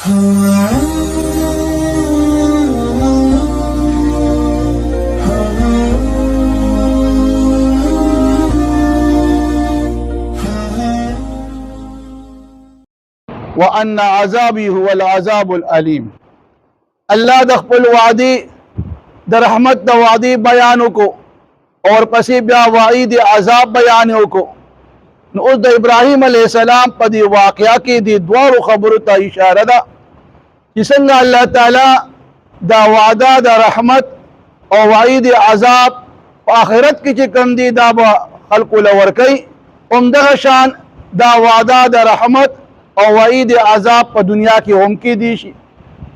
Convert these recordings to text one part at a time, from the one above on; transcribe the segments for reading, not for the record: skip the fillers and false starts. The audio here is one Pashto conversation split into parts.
وَأَنَّ عَذَابِي هُوَ الْعَذَابُ الْأَلِيمُ. اللہ د خپل وعدی د رحمت د وعدی بیانو کو اور پسی بیا وعید عذاب بیانو کو. نو اوس د ابراہیم علیہ السلام په دی واقعہ کې دی دوارو خبرو ته اشاره ده چې څنګه الله تعالی دا وعده د رحمت او وعید عذاب په آخرت کې چې کوم دی دا به خلقو لور کوي، همدغه شان دا وعده د رحمت او وعید عذاب په دنیا کې هم کې دی شي.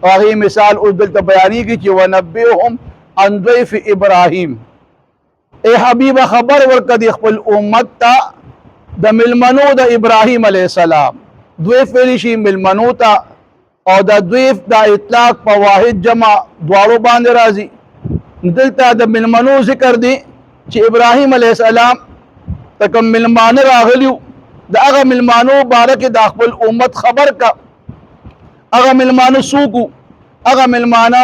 هغه مثال اوس دلته بیانېږي چې ونبئهم عن ضيف ابراهیم. اے حبیب خبر ورکړه د خپل امت ته د ملمنو د ابراهیم علیه السلام. ضيف ویلی شي ملمنو ته، او د ضيف د اطلاق په واحد جمع دواړو باندې راځي. دلته د ملمنو ذکر دی چې ابراهیم علیه السلام ته کوم ملمانه راغلیو، د هغه ملمانو باره کې د خپل امت خبر کا. هغه ملمانه څوک؟ هغه ملمانه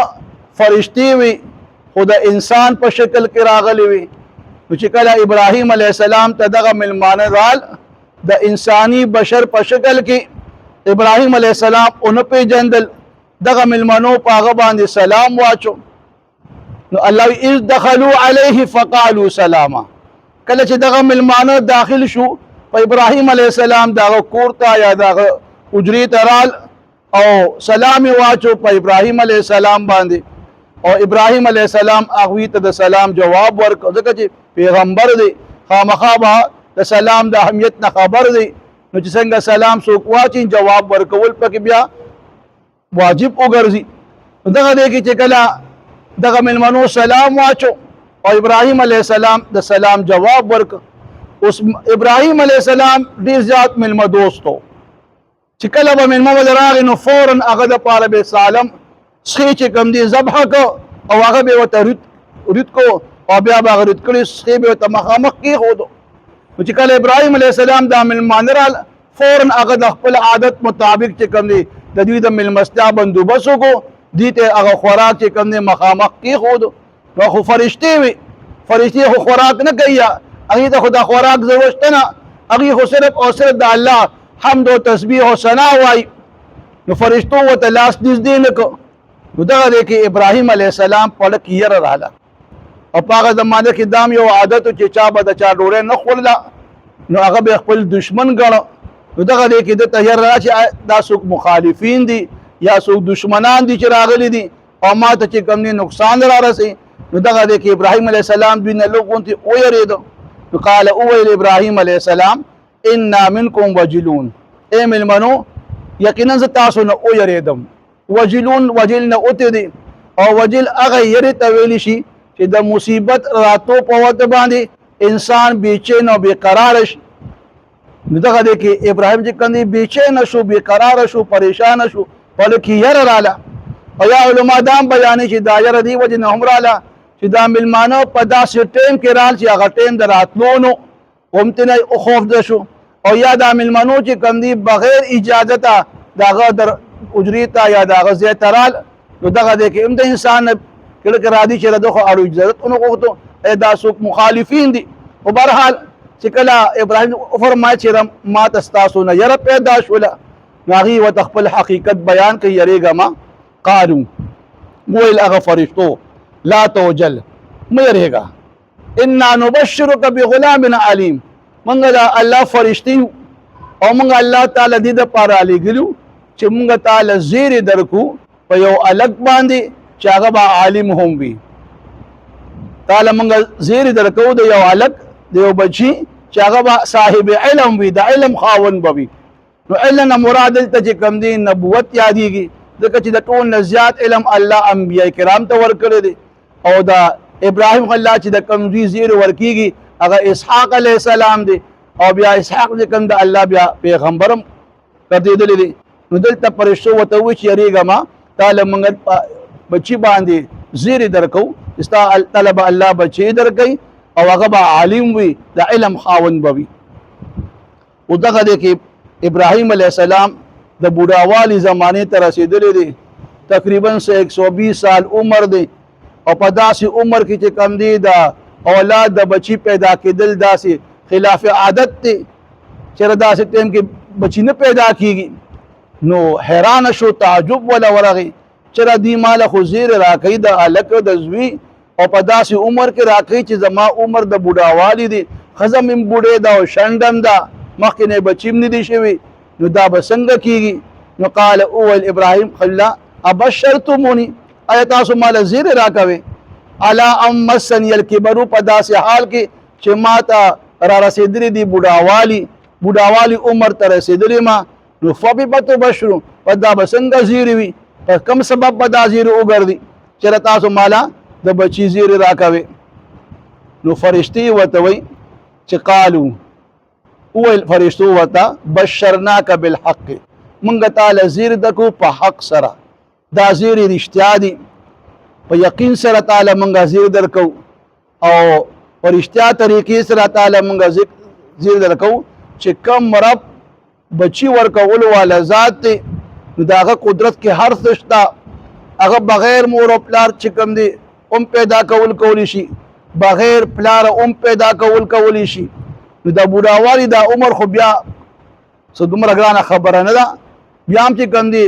فرشتي وي، خو د انسان په شکل کې راغلی وي. نو چې کله ابراهیم علیه السلام ته دغه ملمانه رال د انسانی بشر په شکل کې، ابراهیم علیه السلام اون پیژندل، دغه ملمانو په هغه باندې سلام واچو. نو الله اذ دخلوا علیه فقالوا سلاما. کله چې دغه ملمانه داخل شو په ابراهیم علیه السلام دغه کور ته یا دغه حجرې ته رال او سلام واچو په ابراهیم علیه السلام باندې، او ابراهیم علیه السلام هغوی ته د سلام جواب ورکړ، ځکه چې پیغمبر دی خامخا به د سلام د اهمیت نه خبر دی. نو چې څنګه سلام څوک واچي جواب ورکول پکې بیا واجب وګرځي. دغه دی کې چې کله دغه ملمنو سلام واچو او ابراهیم علیه السلام د سلام جواب ورکړ. اوس ابراهیم علیه السلام ډیر زیات ملمه دوست و، چې کله به ملمه ول راغی نو فورا هغه د پاره به سالم سخی چې کوم دی ذبح کو او هغه به ورته رد کو، او بیا به هغه رد کړي سخی به ورته مخامخ کېښودو. نو چې کله ابراهیم علیه السلام دا ملمانه رال، فورا هغه د خپل عادت مطابق چې کوم دی د دوی د ملمستیا بندوبست وکړو، دوی ته هغه خوراک چې کوم دی مخامخ کېښودو. نو خو فرشتې وي، فرشتې خو خوراک نه کوي، هغې ته خو د خوراک ضرورت شته نه، هغې خو صرف او صرف د الله حمد او تسبیح او ثنا وایي. نو فرشتو ورته لاس نږدې نه کړ. نو دغه دی کې ابراهیم علیه السلام په زړه کې یره راغله، او په هغه زمانه کې دام یو عادت و چې چا به د چا ډوډۍ نه خوړله نو هغه به خپل دشمن ګڼه. نو دغه دی کې دته یره را چې دا څوک مخالفین دي یا څوک دشمنان دي چې راغلي دي او ما ته چې کوم نقصان را رسي. نو دغه دی کې ابراهیم علیه السلام دوی نه لږ غوندې ویرېده. نو قال اویل ابراهیم علیه السلام انا منکم وجلون. اے ملمنو یقینا زه تاسو نه ویرېدم. وجلون وجل نه اوته دي، او وجل هغه یری ته ویلی شي چې د مصیبت راتو په وخت باندې انسان بیچین او بیقرار شي. نو دغه دی کې ابراهیم چې کوم دی بیچین شو، بیقرار شو، پریشان شو، په لکه یره رااله. او یا علما دا بیانې چې دا یره دی وجه نه هم رااله چې دا ملمانه په داسې ټیم کې رال چې هغه ټیم د راتلو نو همتنه خوفده شو، او یا دا ملمنو چې کوم دی بغیر اجازته د هغه در اجرې ته یا د هغه ځای ته رال. نو دغه دی کې هم د انسان کله که راځي چې د خو اړو اجازت ونه غوښتو، دا څوک مخالفین دي. خو بهرحال چې کله ابراهیم وفرمایي چې ما ته ستاسو نه یره پیدا شوله، نو هغې ورته خپل حقیقت بیان کوي، یریږه ما. قالو ویل هغه فرشتو لا توجل، مه یریږه، انا نبشرک بغلام علیم. منګه دا الله فرشتي او منګه الله تعالی دې دپاره رالیږلي چې منګه تعالی زیری درکو په یو الګ باندې چې هغه به عالم هم وي. تعالی منګه زیری درکو د یو الګ د یو بچي چې هغه به صاحب علم وي، د علم خاوند به وي. نو علم نه مراد دلته چې کوم دی نبوت یادېږي، ځکه چې د ټول نه زیات علم الله انبیاء کرام ته ورکړی دی. او د ابراهیم الله چې د کوم دوی زیر ورکېږي هغه اسحاق علیه السلام دی، او بیا اسحاق چې کوم د الله بیا پیغمبرم ګرځېدلی دی. نو دلته فرشتو ورته وایي چې یریږه ما، تعالی موږ بچي باندې زیری درکو، ستا طلب الله بچي درکوي او هغه به عالم وي، د علم خاوند به وي. او دغه دی کې ابراهیم علیه السلام د بوډاوالي زمانه ته رسیدلې دي، تقریبا 120 سال عمر دی، او په داسې عمر کې چې کم دی د اولاد د بچی پیدا کېدل داسې خلاف عادت دی، چېرې داسې ټیم کې بچی نه پیدا کېږي. نو حیران شو، تعجب ولا ورغی، چېرې دی ماله خو زیر راکوي د هلک د زوی، او په داسې عمر کې راکوي چې زما عمر د بوډاوالي دی، ښځه مې بوډۍ ده او شنډم ده، مخکې نه بچي هم نه دي شوي، نو دا به څنګه کېږي؟ نو قال وویل ابراهیم خلیل الله ابشرتمونی، آیا تاسو ماله زیر راکوئ علی ان مسنی الکبر، په داسې حال کې چې ما ته را رسېدلي دي بوډاوالي عمر ته رسېدلي ما، نو فبما تبشرون، په دا به څنګه زیر وي، په کوم سبب به دا زیر وګرځي چې تاسو ماله د بچی زیر راکوي؟ نو فرشتي ورته وایي چې قالو وویل فرشتو ورته بشرناک بالحق، مونږ تعالی زیر دکو په حق سره، دا زیر رښتیا دي، په یقین سره تعالی مونږ زیر درکو، او په رښتیا طریقې سره تعالی مونږ زیر درکو چې کم رب بچی ورکولو والا ذات دی، نو د هغه قدرت کې هر څه شته، هغه بغیر مور او پلار چې کوم دی هم پیدا کولی شي، بغیر پلار هم پیدا کولی شي. نو د بوډاوالي دا عمر خو بیا څه دومره ګرانه خبره نه ده، بیا هم چې کوم دی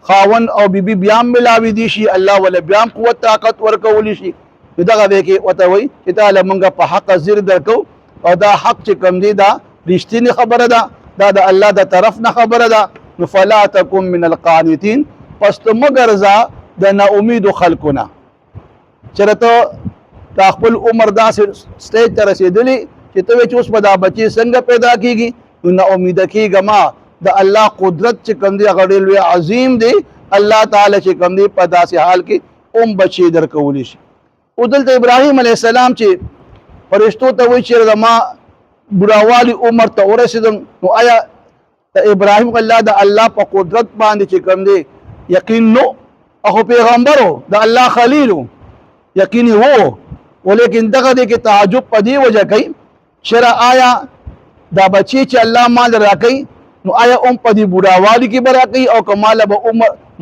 خاون او بیبي بیا هم ملاوي دي شي، الله ولا بیا هم قوت طاقت ورکولی شي. نو دغه دی کې ورته وایي چې تعالی مونږ په حق زیر درکو، او دا حق چې کوم دی دا رښتینې خبره ده، دا د الله د طرف نه خبره ده. نو فلا تکن من القانتین، پس ته مه ګرځه د ناامیدو خلکو نه، چېرې ته تا خپل عمر داسې سټیج ته رسېدلی چې ته وایې چې اوس به دا بچی څنګه پیدا کېږي، نو نا امیده کېږه ما، د الله قدرت چې کوم دی هغه ډېر لوی عظیم دی، الله تعالی چې کوم دی په داسې حال کې بچی درکولی شي. او دلته ابراهیم علیه السلام چې فرشتو ته وایي چې زما بوډاوالي عمر ته ورسېدم، نو آیا د ابراهیم الله د الله په قدرت باندې چې کوم دی یقین نو، خو پیغمبرو د الله خلیلو یقیني وو، ولیکن دغه دی کې تعجب په دې وجه کوي چې آیا دا بچی چې الله مال راکوي، نو آیا په دې بوډاوالي کې به راکوي، او که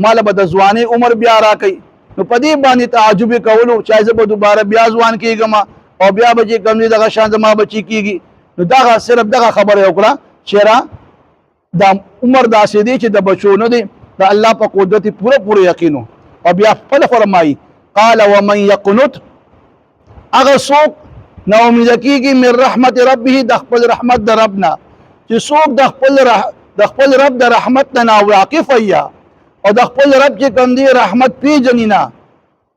ماله به د ځوانۍ عمر بیا راکوي؟ نو په دې باندې تعجب یې کولو چې زه به دوباره بیا ځوان کېږم او بیا به چې کوم دی دغه شان زما بچی کېږي. نو دغه صرف دغه خبره یې وکړه چې دا عمر داسې دی چې د بچو نه دی، د الله په قدرت پوره یقین. او بیا خپله فرمایي قال ومن یقنط، هغه څوک نا امیده کېږي من رحمت ربه، د خپل رحمت د رب نه، چې څوک د خپل رب د رحمت نه ناواقف یا او د خپل رب چې کوم دی رحمت پیژني نه،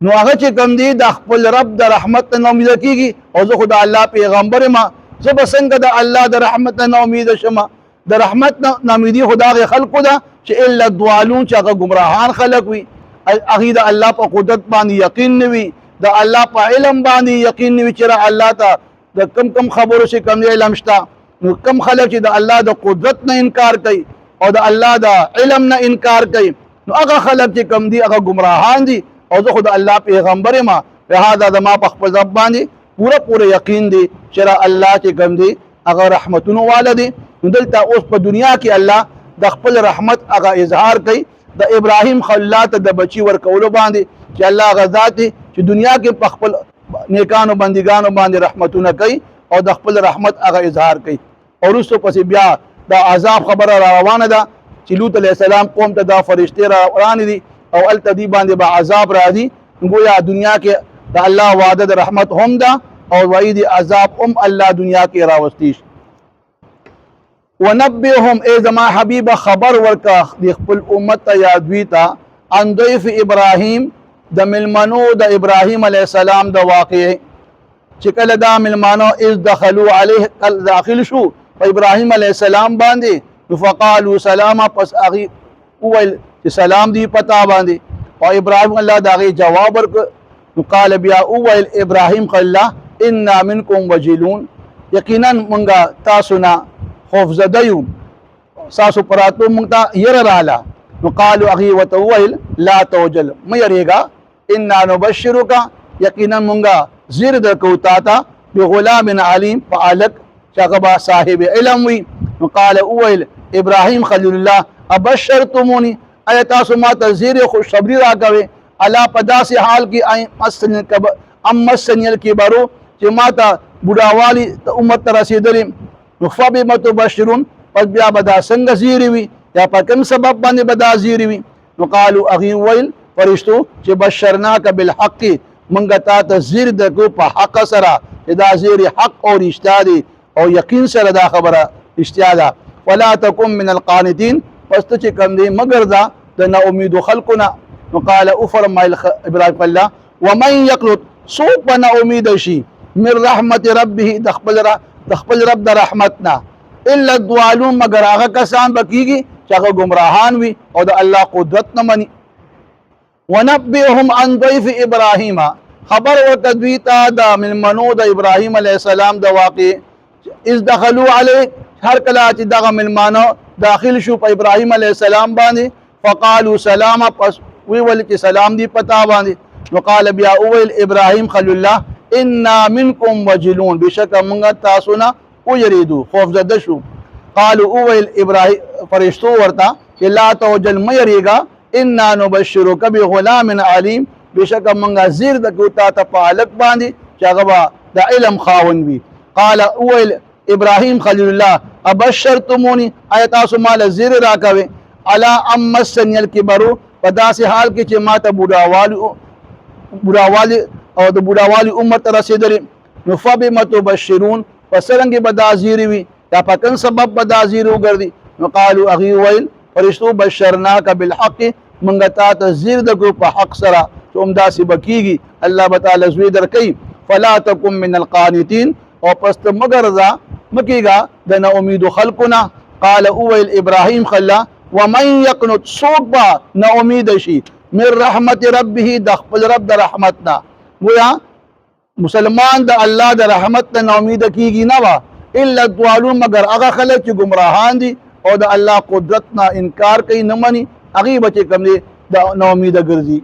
نو هغه چې کوم دی د خپل رب د رحمت نه امیده کېږي. او زه خو د الله پیغمبر یم، زه به څنګه د الله د رحمت نه امیده شم؟ د رحمت نه امیدي خو د هغې خلکو ده چې الا الضالون، چې هغه ګمراهان خلک وي، هغې د الله په قدرت باندې یقین نه وي، د الله په علم باندې یقین نه وي چې الله ته د کم خبرو چې کوم علم شته. نو کم خلک چې د الله د قدرت نه انکار کوي او د الله د علم نه انکار کوي، نو هغه خلک چې کوم دي هغه ګمراهان دي. او زه خو د الله پیغمبر یم، لهذا زما په خپل رب باندې پوره یقین دی چې الله چې کوم دی هغه رحمتونو والا دی. نو دلته اوس په دنیا کې الله د خپل رحمت هغه اظهار کوي د ابراهیم خلیل ته د بچی ورکولو باندې، چې الله هغه ذات دی چې دنیا کې په خپل نیکانو بندګانو باندې رحمتونه کوي او د خپل رحمت هغه اظهار کوي. او وروسته پسې بیا د عذاب خبره را روانه ده چې لوط علیه السلام قوم ته دا فرشتې را روانې دي او هلته دې باندې به عذاب راځي. گویا دنیا کې د الله وعده د رحمت هم ده او وعید عذاب هم الله دنیا کې راوستي شي. ونبئهم ای زما حبیب خبر ورکا د خپل امت ته یا دوی ته عن ضیف ابراهیم، د ملمنو د ابراهیم علیه السلام د واقعې، چې کله دا ملمانو اذ دخلوا علیه داخل شو په ابراهیم علیه السلام باندې، فقالوا سلاما، پس هغې وویل چې سلام دی پتا باندې. او ابراهیم الله د هغې جواب ورکړ، نو قال بیا وویل ابراهیم خلیل الله انا منکم وجلون، یقینا مونږه تاسو نه خوفزده یو، تاسو پر راتلو مونږ ته یره راله. نو قالوا هغې ورته وویل لا توجل، مه یریږه، انا نبشرک، یقینا مونږه زیر درکو تا ته بغلام علیم، په هلک چې هغه به صاحب علم وي. نو قال وویل ابراهیم خلیل الله ابشرتمونی ایا تاسو ما ته زیر خوشخبری راکوي الا پداسې حال کې مسنی الکبرو چې ما ته بوډاوالی ته امت ته رسېدلې نو فبما تبشرون پس بیا به دا څنګه زیری وي یا په کوم سبب باندې به دا زیری وي نو قالوا هغوی ویل فرشتو چې بشرناک بالحق منګه تا ته زیر درکو په حق سره چې دا زیر حق او رښتیا دی او یقین سره دا خبره رښتیا ده ولا تکن من القانتین پس ته چې کوم دی مګر دا د نا امیدو خلقونه نو قال او فرمایل ابراهیم الله ومن یقنط څوک به نا امید شي من رحمت ربه د خپل رب د رحمتنا الا الضالون مگر هغه کسان بکیږي چې هغه گمراهان وي او د الله قدرت نه مني ونبئهم عن ضيف ابراهيم خبر ورته دوی ته د ملمنو د ابراهیم علیه السلام د واقع اذ دخلوا علیه هر کله چې دغه ملمانو داخل شو په ابراهیم علیه السلام باندې فقالوا سلاما پس وی ول چې سلام دی پتا باندې نو قال بیا اول ابراهیم خلیل الله انا منکم وجلون بشک موږ تاسو نه او یریدو خوف زده شو قالوا اول ابراهیم فرشتو ورته چې لا توجل مېریګا انا نبشرک بغلام علیم بشک موږ زیر د کوتا ته پالک باندې چې هغه د علم خاون وي قال اول ابراهیم خلیل الله ابشرتمونی آیا تاسو مال زیر راکوي الا ام مسنی الکبرو په داسې حال کې چې ما ته بوډاوالی او د بوډاوالی امت رسېدلې نو فبما تبشرون پسرنګ به دا زیری وي یا په کوم سبب به دا زیری وګرځي نو قالوا هغوی ویل فرشتو بشرناک بالحق منګه تا ته زیر درکړو په حق سره چې همداسې به کېږي الله به تعالی زوی درکوي فلا تکن من القانتین او پس ته مګر ځه مکېږه د نا امیدو خلقونه قال اویل ابراهیم خلا ومن یقنط څوک به نا امید شي من رحمت ربه د خپل رب د رحمتنا گویا مسلمان د الله د رحمت نه نا امید کېږي نه وه الا الضالون مگر هغه خلک چې ګمراهان دي او د الله قدرت نه انکار کوي نه مني هغوی به چې کوم دی د نا امیده ګرځي